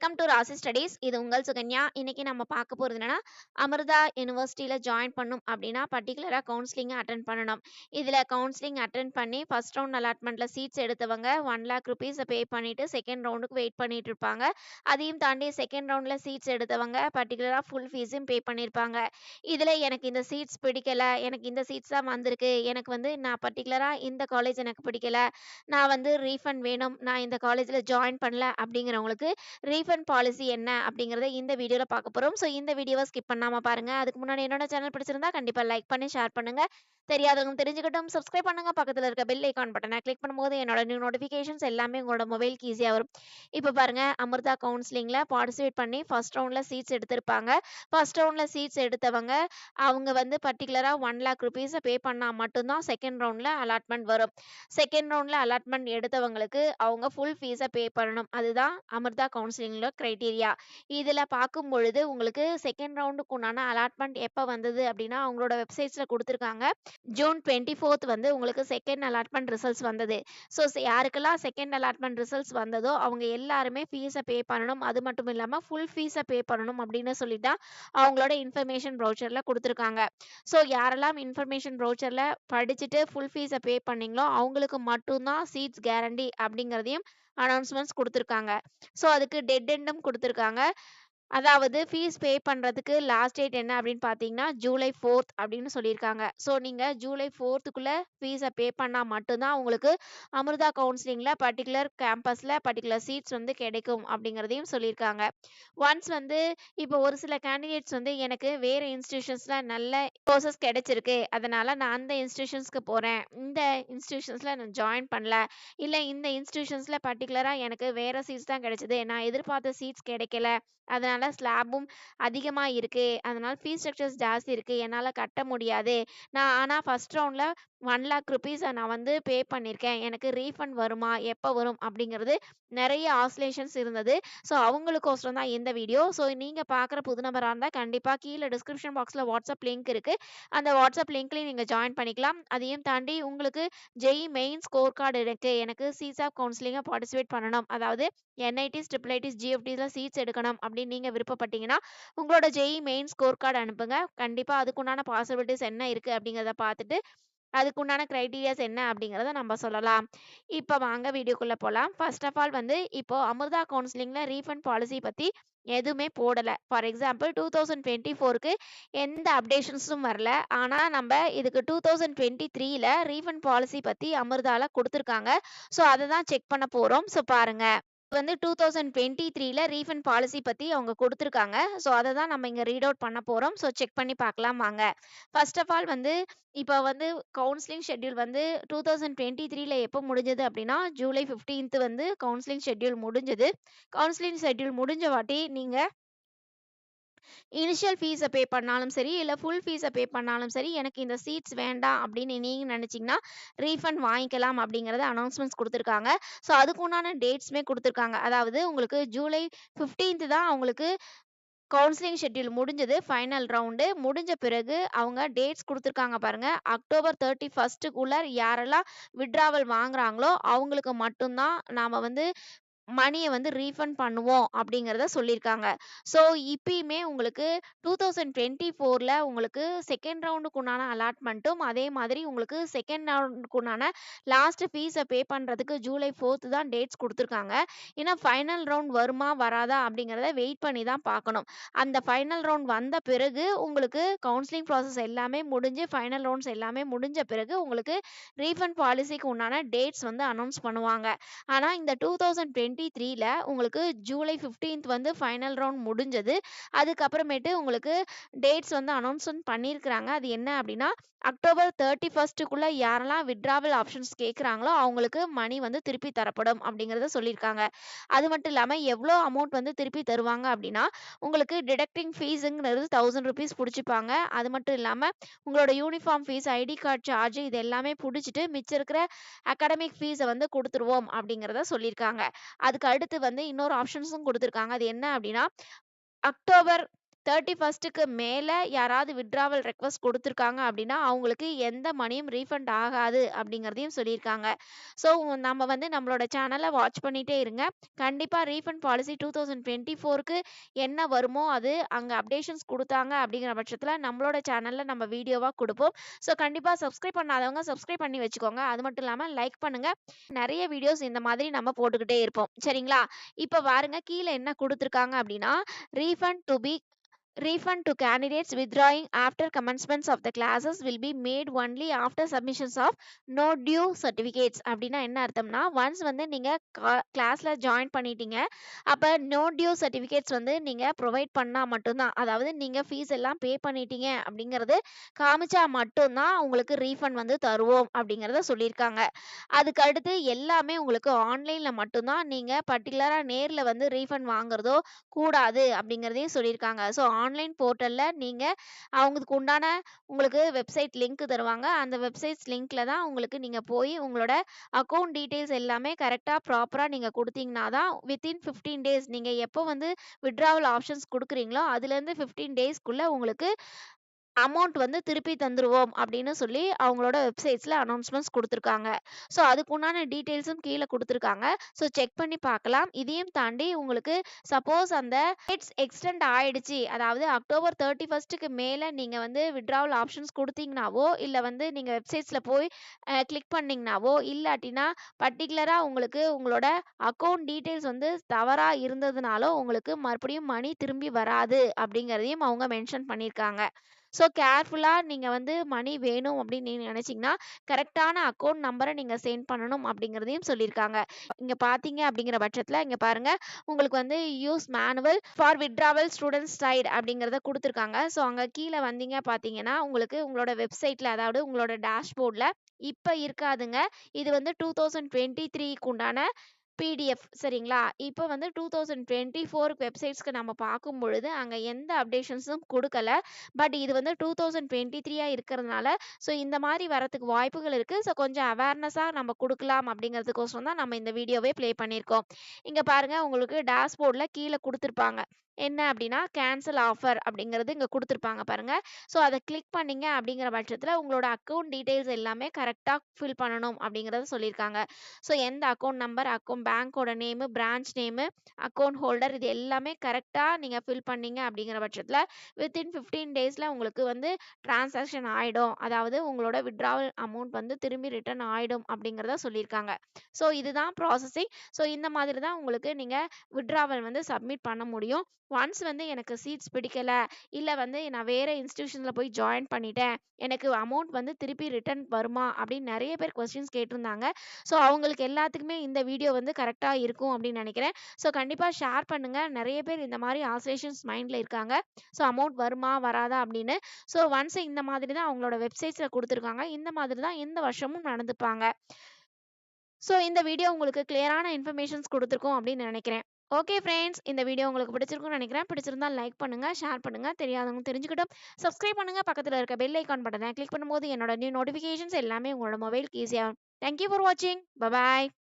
Welcome to ராசி studies. இது உங்கள் சுகன்யா. இன்னைக்கு நம்ம பார்க்க போறது என்னன்னா, அமிர்தா யுனிவர்சிட்டியில ஜாயின் பண்ணும் அப்படின்னா, பர்ட்டிகுலரா கவுன்சிலிங் அட்டெண்ட் பண்ணணும். இதுல கவுன்சிலிங் அட்டெண்ட் பண்ணி ஃபர்ஸ்ட் ரவுண்ட் அலாட்மெண்ட்ல சீட்ஸ் எடுத்தவங்க 1,00,000 ரூபீஸ் பே பண்ணிட்டு செகண்ட் ரவுண்டுக்கு வெயிட் பண்ணிட்டு இருப்பாங்க. அதையும் தாண்டி செகண்ட் ரவுண்ட்ல சீட்ஸ் எடுத்தவங்க பர்ட்டிகுலரா ஃபுல் ஃபீஸும் பே பண்ணியிருப்பாங்க. இதுல எனக்கு இந்த சீட்ஸ் பிடிக்கல, எனக்கு இந்த சீட்ஸ் தான் வந்திருக்கு, எனக்கு வந்து நான் பர்ட்டிகுலரா இந்த காலேஜ் எனக்கு பிடிக்கல, நான் வந்து ரீஃபண்ட் வேணும், நான் இந்த காலேஜ்ல ஜாயின் பண்ணல அப்படிங்கிறவங்களுக்கு ரீஃபண்ட் பாலிசி என்ன அப்படிங்கிறத இந்த வீடியோல பார்க்க போறோம். ஸோ இந்த வீடியோவை ஸ்கிப் பண்ணாம பாருங்க. அதுக்கு முன்னாடி என்னோட சேனல் பிடிச்சிருந்தா கண்டிப்பா லைக் பண்ணி ஷேர் பண்ணுங்க. தெரியாதவங்க தெரிஞ்சுக்கிட்டும் சப்ஸ்கிரைப் பண்ணுங்க. பக்கத்துல இருக்க பெல் ஐகான் பட்டனை கிளிக் பண்ணும்போது என்னோட நியூ நோட்டிஃபிகேஷன்ஸ் எல்லாமே உங்களோட மொபைலுக்கு ஈஸியா வரும். இப்போ பாருங்க, அமிர்தா கவுன்சிலிங்ல பார்ட்டிசிபேட் பண்ணி ஃபர்ஸ்ட் ரவுண்ட்ல சீட்ஸ் எடுத்திருப்பாங்க. ஃபர்ஸ்ட் ரவுண்ட்ல சீட்ஸ் எடுத்தவங்க அவங்க வந்து பர்ட்டிகுலரா 1,00,000 ரூபீஸை பே பண்ணா மட்டும்தான் செகண்ட் ரவுண்ட்ல அலாட்மெண்ட் வரும். செகண்ட் ரவுண்ட்ல அலாட்மெண்ட் எடுத்தவங்களுக்கு அவங்க ஃபுல் ஃபீஸை பே பண்ணணும். அதுதான் அமிர்தா கவுன்சிலிங்ல கிரைட்டீரியா. இதுல பார்க்கும் பொழுது உங்களுக்கு செகண்ட் ரவுண்டுக்கு உண்டான அலாட்மெண்ட் எப்போ வந்தது அப்படின்னா அவங்களோட வெப்சைட்ஸ்ல கொடுத்துருக்காங்க. ஜூன் 24 வந்து உங்களுக்கு செகண்ட் அலாட்மெண்ட் ரிசல்ட்ஸ் வந்தது. ஸோ யாருக்கெல்லாம் செகண்ட் அலாட்மெண்ட் ரிசல்ட்ஸ் வந்ததோ அவங்க எல்லாருமே ஃபீஸை பே பண்ணணும். அது மட்டும் இல்லாமல் ஃபுல் ஃபீஸை பே பண்ணணும் அப்படின்னு சொல்லிட்டு அவங்களோட இன்ஃபர்மேஷன் ப்ரௌச்சர்ல கொடுத்துருக்காங்க. ஸோ யாரெல்லாம் இன்ஃபர்மேஷன் ப்ரௌச்சர்ல படிச்சுட்டு ஃபுல் ஃபீஸை பே பண்ணீங்களோ அவங்களுக்கு மட்டும்தான் சீட்ஸ் கேரண்டி அப்படிங்கிறதையும் அனௌன்ஸ்மெண்ட்ஸ் கொடுத்துருக்காங்க. ஸோ அதுக்கு டெட் எண்டும் கொடுத்துருக்காங்க. அதாவது ஃபீஸ் பே பண்றதுக்கு லாஸ்ட் டேட் என்ன அப்படின்னு பார்த்தீங்கன்னா, ஜூலை 4 அப்படின்னு சொல்லியிருக்காங்க. ஸோ நீங்க ஜூலை 4க்குள்ள ஃபீஸை பே பண்ணா மட்டும்தான் உங்களுக்கு அமிர்தா கவுன்சிலிங்ல பர்ட்டிகுலர் கேம்பஸ்ல பர்ட்டிகுலர் சீட்ஸ் வந்து கிடைக்கும் அப்படிங்கிறதையும் சொல்லியிருக்காங்க. ஒன்ஸ் வந்து இப்போ ஒரு சில கேண்டிடேட்ஸ் வந்து எனக்கு வேற இன்ஸ்டிடியூஷன்ஸ்ல நல்ல கோர்சஸ் கிடைச்சிருக்கு, அதனால நான் அந்த இன்ஸ்டிடியூஷன்ஸ்க்கு போறேன், இந்த இன்ஸ்டிடியூஷன்ஸ்ல நான் ஜாயின் பண்ணல, இல்ல இந்த இன்ஸ்டிடியூஷன்ஸ்ல பர்ட்டிகுலரா எனக்கு வேற சீட்ஸ் தான் கிடைச்சது, நான் எதிர்பார்த்த சீட்ஸ் கிடைக்கல, அதனால ஸ்லாபும் அதிகமா இருக்கு, அதனால ஃபீஸ் ஸ்ட்ரக்சர்ஸ் ஜாஸ்தி இருக்கு, என்னால கட்ட முடியாது, நான் ஆனா ஃபர்ஸ்ட் ரவுண்ட்ல 1,00,000 ரூபீஸை நான் வந்து பே பண்ணியிருக்கேன், எனக்கு ரீஃபண்ட் வருமா, எப்போ வரும் அப்படிங்கிறது நிறைய ஆசிலேஷன்ஸ் இருந்தது. ஸோ அவங்களுக்கோசரம் தான் இந்த வீடியோ. ஸோ நீங்க பார்க்குற புது நபராக இருந்தால் கண்டிப்பாக கீழே டிஸ்கிரிப்ஷன் பாக்ஸில் வாட்ஸ்அப் லிங்க் இருக்கு. அந்த வாட்ஸ்அப் லிங்க்லையும் நீங்கள் ஜாயின் பண்ணிக்கலாம். அதையும் தாண்டி உங்களுக்கு ஜெய் மெயின் ஸ்கோர் கார்டு இருக்கு, எனக்கு சிசாப் கவுன்சிலிங்கை பார்ட்டிசிபேட் பண்ணணும், அதாவது என்ஐடிஸ் ட்ரிபிள் ஜிஎஃப்டிஸில் சீட்ஸ் எடுக்கணும் அப்படின்னு நீங்கள் விருப்பப்பட்டீங்கன்னா உங்களோட ஜெய் மெயின் ஸ்கோர் கார்டு அனுப்புங்க. கண்டிப்பாக அதுக்குண்டான பாசிபிலிட்டிஸ் என்ன இருக்குது அப்படிங்கிறத பார்த்துட்டு அதுக்குண்டான கிரைட்டீரியாஸ் என்ன அப்படிங்கிறத நம்ம சொல்லலாம். இப்போ வாங்க வீடியோக்குள்ளே போகலாம். ஃபர்ஸ்ட் ஆஃப் ஆல் வந்து இப்போ அமிர்தா கவுன்சிலிங்ல ரீஃபண்ட் பாலிசி பற்றி எதுவுமே போடலை. ஃபார் எக்ஸாம்பிள் 2024க்கு எந்த அப்டேஷன்ஸும் வரல. ஆனால் நம்ம இதுக்கு 2023ல ரீஃபண்ட் பாலிசி பற்றி அமிர்தால கொடுத்துருக்காங்க. ஸோ அதை தான் செக் பண்ண போகிறோம். ஸோ பாருங்க, வந்து 2023ல ரீஃபண்ட் பாலிசி பத்தி அவங்க கொடுத்துருக்காங்க. ஸோ அதை தான் நம்ம இங்க ரீட் அவுட் பண்ண போறோம். ஸோ செக் பண்ணி பார்க்கலாம் வாங்க. ஃபர்ஸ்ட் ஆஃப் ஆல் வந்து இப்போ வந்து கவுன்சிலிங் ஷெட்யூல் வந்து 2023ல எப்போ முடிஞ்சது அப்படின்னா ஜூலை 15th வந்து கவுன்சிலிங் ஷெட்யூல் முடிஞ்சது. கவுன்சிலிங் ஷெட்யூல் முடிஞ்ச வாட்டி நீங்க இனிஷியல் ஃபீஸை பே பண்ணாலும் சரி, இல்லை ஃபுல் ஃபீஸை பே பண்ணாலும் சரி, எனக்கு இந்த சீட்ஸ் வேண்டாம் அப்படின்னு நீங்கள் நினச்சிங்கன்னா ரீஃபண்ட் வாங்கிக்கலாம் அப்படிங்கிறத அனௌன்ஸ்மெண்ட்ஸ் கொடுத்துருக்காங்க. ஸோ அதுக்குண்டான டேட்ஸுமே கொடுத்துருக்காங்க. அதாவது உங்களுக்கு ஜூலை 15th தான் அவங்களுக்கு கவுன்சிலிங் ஷெட்யூல் முடிஞ்சது. ஃபைனல் ரவுண்டு முடிஞ்ச பிறகு அவங்க டேட்ஸ் கொடுத்துருக்காங்க பாருங்க. அக்டோபர் 31க்குள்ள யாரெல்லாம் விட்ராவல் வாங்குறாங்களோ அவங்களுக்கு மட்டும்தான் நாம வந்து மணியை வந்து ரீஃபண்ட் பண்ணுவோம் அப்படிங்கிறத சொல்லியிருக்காங்க. ஸோ இப்பயுமே உங்களுக்கு 2024ல உங்களுக்கு செகண்ட் ரவுண்டுக்கு உண்டான அலாட்மெண்ட்டும் அதே மாதிரி உங்களுக்கு செகண்ட் ரவுண்டுக்கு உண்டான லாஸ்ட் ஃபீஸை பே பண்ணுறதுக்கு ஜூலை 4 தான் டேட்ஸ் கொடுத்துருக்காங்க. ஏன்னா ஃபைனல் ரவுண்ட் வருமா வராதா அப்படிங்கிறத வெயிட் பண்ணி தான் பார்க்கணும். அந்த ஃபைனல் ரவுண்ட் வந்த பிறகு உங்களுக்கு கவுன்சிலிங் ப்ராசஸ் எல்லாமே முடிஞ்சு ஃபைனல் ரவுண்ட்ஸ் எல்லாமே முடிஞ்ச பிறகு உங்களுக்கு ரீஃபண்ட் பாலிசிக்கு உண்டான டேட்ஸ் வந்து அனௌன்ஸ் பண்ணுவாங்க. ஆனா இந்த 2023ல உங்களுக்கு ஜூலை 15th வந்து ஃபைனல் ரவுண்ட் முடிஞ்சது. அதுக்கப்புறமேட்டு உங்களுக்கு டேட்ஸ் வந்து அனௌன்ஸ்மென்ட் பண்ணியிருக்கிறாங்க. அது என்ன அப்படின்னா அக்டோபர் 31க்குள்ள யாரெல்லாம் விட்ராவல் ஆப்ஷன்ஸ் கேட்குறாங்களோ அவங்களுக்கு மணி வந்து திருப்பி தரப்படும் அப்படிங்கிறத சொல்லியிருக்காங்க. அது மட்டும் இல்லாமல் எவ்வளோ அமௌண்ட் வந்து திருப்பி தருவாங்க அப்படின்னா உங்களுக்கு டிடக்டிங் ஃபீஸுங்கிறது 1000 ரூபீஸ் பிடிச்சிப்பாங்க. அது மட்டும் இல்லாமல் உங்களோட uniform fees, ID card charge இது எல்லாமே பிடிச்சிட்டு மிச்சம் இருக்கிற அகாடமிக் ஃபீஸை வந்து கொடுத்துருவோம் அப்படிங்கிறத சொல்லியிருக்காங்க. அதுக்கு அடுத்து வந்து இன்னொரு ஆப்ஷன்ஸும் கொடுத்துருக்காங்க. அது என்ன அப்படின்னா அக்டோபர் 31க்கு மேல யாராவது வித்ட்ராவல் ரெக்வெஸ்ட் குடுத்துருக்காங்க அப்படின்னா, அவங்களுக்கு எந்த மணியும் ரீஃபண்ட் ஆகாது அப்படிங்கிறதையும் சொல்லியிருக்காங்க. ஸோ நம்ம வந்து நம்மளோட சேனல வாட்ச் பண்ணிட்டே இருங்க. கண்டிப்பா ரீஃபண்ட் பாலிசி 2024க்கு என்ன வருமோ அது அங்க அப்டேஷன்ஸ் குடுத்தாங்க அப்படிங்கிற பட்சத்தில நம்மளோட சேனல்ல நம்ம வீடியோவா குடுப்போம். ஸோ கண்டிப்பா சப்ஸ்கிரைப் பண்ணாதவங்க சப்ஸ்கிரைப் பண்ணி வச்சுக்கோங்க. அது மட்டும் இல்லாம லைக் பண்ணுங்க. நெறைய வீடியோஸ் இந்த மாதிரி நம்ம போட்டுக்கிட்டே இருப்போம். சரிங்களா? இப்ப பாருங்க கீழ என்ன குடுத்துருக்காங்க அப்படின்னா, refund to be refund to candidates withdrawing after commencements of the classes will be made only after submissions of no due certificates. அப்படின்னா என்ன அர்த்தம்னா ஒன்ஸ் வந்து நீங்க கிளாஸ்ல ஜாயின் பண்ணிட்டீங்க, அப்ப நோ டியூ சர்டிபிகேட்ஸ் வந்து நீங்க ப்ரொவைட் பண்ணா மட்டும்தான், அதாவது நீங்க ஃபீஸ் எல்லாம் பே பண்ணிட்டீங்க அப்படிங்கிறது காமிச்சா மட்டும்தான் உங்களுக்கு ரீஃபண்ட் வந்து தருவோம் அப்படிங்கிறத சொல்லியிருக்காங்க. அதுக்கு அடுத்து எல்லாமே உங்களுக்கு ஆன்லைன்ல மட்டும்தான், நீங்க பர்டிகுலரா நேர்ல வந்து ரீஃபண்ட் வாங்குறதோ கூடாது அப்படிங்கிறதையும் சொல்லியிருக்காங்க. ஸோ ஆன்லைன் போர்ட்டல்ல நீங்க அவங்களுக்கு உண்டான உங்களுக்கு வெப்சைட் லிங்க் தருவாங்க. அந்த வெப்சைட்ஸ் லிங்க்ல தான் உங்களுக்கு நீங்க போய் உங்களோட அக்கவுண்ட் டீட்டெயில்ஸ் எல்லாமே கரெக்ட்டா ப்ராப்பரா நீங்க குடுத்தீங்கன்னா தான் வித்தின் 15 டேஸ் நீங்க எப்போ வந்து வித்ட்ராவல் ஆப்ஷன்ஸ் குடுக்குறீங்களோ, அதுலேருந்து 15 டேஸ்க்குள்ள உங்களுக்கு அமௌண்ட் வந்து திருப்பி தந்துருவோம் அப்படின்னு சொல்லி அவங்களோட வெப்சைட்ஸ்ல அனௌன்ஸ்மெண்ட்ஸ் குடுத்துருக்காங்க. ஸோ அதுக்குண்டான டீட்டெயில்ஸும் கீழ குடுத்துருக்காங்க. ஸோ செக் பண்ணி பார்க்கலாம். இதையும் தாண்டி உங்களுக்கு சப்போஸ் அந்த டேட்ஸ் எக்ஸ்டெண்ட் ஆயிடுச்சு, அதாவது அக்டோபர் 31க்கு மேல நீங்க வந்து வித்ட்ராவல் ஆப்ஷன்ஸ் குடுத்தீங்கனாவோ, இல்ல வந்து நீங்க வெப்சைட்ஸ்ல போய் கிளிக் பண்ணீங்கனாவோ, இல்லாட்டினா பர்ட்டிகுலரா உங்களுக்கு உங்களோட அக்கவுண்ட் டீட்டெயில்ஸ் வந்து தவறா இருந்ததுனாலோ, உங்களுக்கு மறுபடியும் மணி திரும்பி வராது அப்படிங்கிறதையும் அவங்க மென்ஷன் பண்ணியிருக்காங்க. ஸோ கேர்ஃபுல்லா நீங்க வந்து மணி வேணும் அப்படின்னு நீங்க நினைச்சீங்கன்னா, கரெக்ட்டான அக்கவுண்ட் நம்பர நீங்க சென்ட் பண்ணணும் அப்படிங்கிறதையும் சொல்லியிருக்காங்க. இங்க பார்த்தீங்க அப்படிங்கிற பட்சத்தில இங்க பாருங்க, உங்களுக்கு வந்து use manual for withdrawal students side அப்படிங்கிறத குடுத்துருக்காங்க. ஸோ அங்க கீழ வந்தீங்க பார்த்தீங்கன்னா, உங்களுக்கு உங்களோட வெப்சைட்ல அதாவது உங்களோட டேஷ்போர்ட்ல இப்ப இருக்காதுங்க. இது வந்து 2023க்கு உண்டான பிடிஎஃப் சரிங்களா? இப்ப வந்து 2024 வெப்சைட்ஸ்க்கு நம்ம பார்க்கும்பொழுது, அங்க எந்த அப்டேஷன்ஸும் குடுக்கல. பட் இது வந்து 2023ஆ இருக்கிறதுனால, ஸோ இந்த மாரி வரதுக்கு வாய்ப்புகள் இருக்கு. ஸோ கொஞ்சம் அவேர்னஸா நம்ம குடுக்கலாம் அப்படிங்கிறதுக்கோசரம் தான் நம்ம இந்த வீடியோவே ப்ளே பண்ணியிருக்கோம். இங்க பாருங்க உங்களுக்கு டேஷ்போர்ட்ல கீழ குடுத்துருப்பாங்க. என்ன அப்படின்னா, கேன்சல் ஆஃபர் அப்படிங்கிறது இங்க குடுத்துருப்பாங்க பாருங்க. ஸோ அத கிளிக் பண்ணீங்க அப்படிங்கிற பட்சத்தில உங்களோட அக்கவுண்ட் டீட்டெயில்ஸ் எல்லாமே கரெக்ட்டா ஃபில் பண்ணணும் அப்படிங்கிறத சொல்லியிருக்காங்க. ஸோ எந்த அக்கவுண்ட் நம்பர், பேங்கோட name, branch name, account holder இது எல்லாமே கரெக்ட்டா நீங்க ஃபில் பண்ணீங்க அப்படிங்கிற பட்சத்தில, வித்தின் 15 டேஸ்ல உங்களுக்கு வந்து டிரான்சாக்ஷன் ஆயிடும். அதாவது உங்களோட வித்ட்ராவல் அமௌண்ட் வந்து திரும்பி ரிட்டர்ன் ஆயிடும் அப்படிங்கிறத சொல்லியிருக்காங்க. ஸோ இதுதான் ப்ராசஸிங். ஸோ இந்த மாதிரி தான் உங்களுக்கு நீங்க வித்ட்ராவல் வந்து சப்மிட் பண்ண முடியும். ஒன்ஸ் வந்து எனக்கு சீட்ஸ் பிடிக்கல, இல்ல வந்து நான் வேற இன்ஸ்டிடியூஷன்ல போய் ஜாயின் பண்ணிட்டேன், எனக்கு அமௌண்ட் வந்து திருப்பி ரிட்டர்ன் வருமா அப்படின்னு நெறைய பேர் கொஸ்டின்ஸ் கேட்டிருந்தாங்க. ஸோ அவங்களுக்கு எல்லாத்துக்குமே இந்த வீடியோ வந்து கரெக்ட்டா இருக்கும் அப்படின்னு நினைக்கிறேன். ஸோ கண்டிப்பா ஷேர் பண்ணுங்க. நெறைய பேர் இந்த மாரி ஆசோலேஷன்ஸ் மைண்ட்ல இருக்காங்க. ஸோ அமௌண்ட் வருமா? வராதா? அப்படின்னு. ஸோ ஒன்ஸ் இந்த மாதிரி தான் அவங்களோட வெப்சைட்ஸ்ல குடுத்துருக்காங்க. இந்த மாதிரி தான் இந்த வருஷமும் நடந்துப்பாங்க. ஸோ இந்த வீடியோ உங்களுக்கு கிளியரான இன்ஃபர்மேஷன்ஸ் குடுத்துருக்கும் அப்படின்னு நினைக்கிறேன். ஓகே ஃப்ரெண்ட்ஸ், இந்த வீடியோ உங்களுக்கு பிடிச்சிருக்கும்னு நினைக்கிறேன். பிடிச்சிருந்தா லைக் பண்ணுங்க, ஷேர் பண்ணுங்க. தெரியாதவங்க தெரிஞ்சுக்கட்டும். சப்ஸ்கிரைப் பண்ணுங்க. பக்கத்துல இருக்க பெல் ஐகான் பட்டன கிளிக் பண்ணும்போது என்னோட நியூ நோட்டிஃபிகேஷன்ஸ் எல்லாமே உங்களோட மொபைலுக்கு ஈஸியா வரும். தேங்க் யூ ஃபார் வாட்சிங். Bye bye.